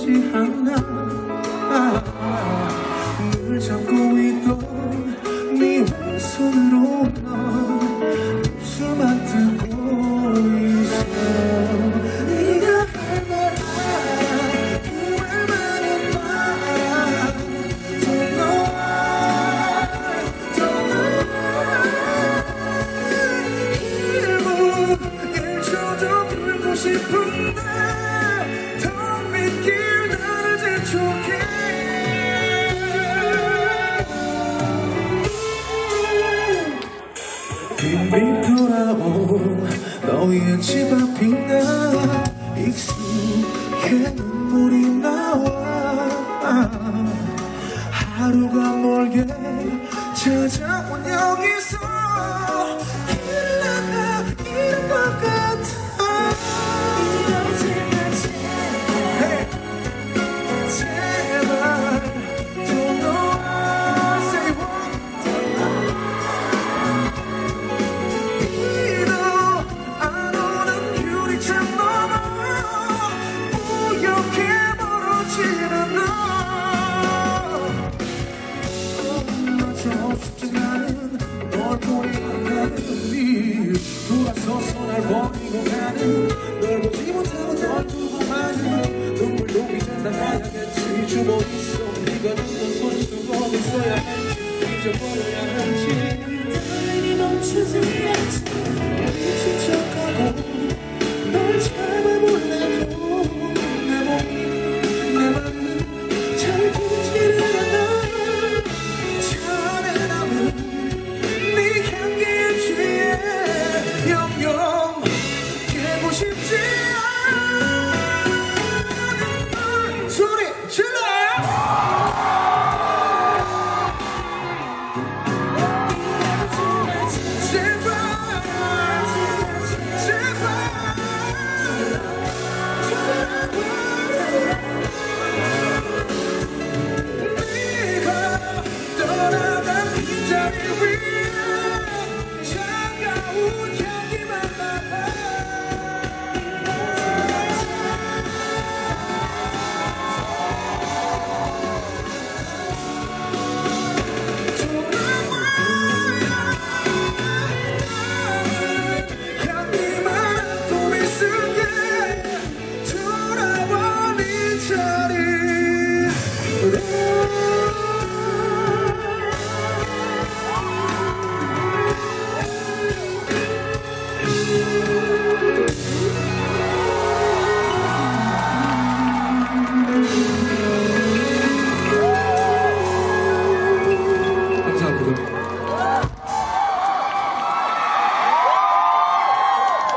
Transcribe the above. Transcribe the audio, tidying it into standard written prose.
변하지 않아. 늘 잡고 있던 네 왼손으로 넌 입술만 뜯고 있어. 네가 할 말 알아. 그 말만은 말. Don't know why, don't know why. 1초도 울고 싶은데 더 믿길 나를 재촉해. 빙빙 돌아온 너의 집 앞인가. 익숙해 눈물이 나와. 하루가 멀게 찾아온 여기서 길을 나가 잃은 것 같아. Hey, 제발 don't know why. Say what? 뒤도 안 오는 유리창 너머 우연히 멀어지는 너. 마저 쉽지 않은 널 보내는 네 돌아서서 날 버리고 가는 널 보지 못하고 널 두고 가는 눈물도 이제 나가야겠지. 주머니속 네가 줬던 손수건 있어야 할지 잊어버려야 할지. 달리 멈추지 않지. 미친 척하고 널 잡아볼래도 내 몸이 내 맘은 잘 듣지를 않아. 잔에 남은 네 향기에 취해 영영 깨고 싶지.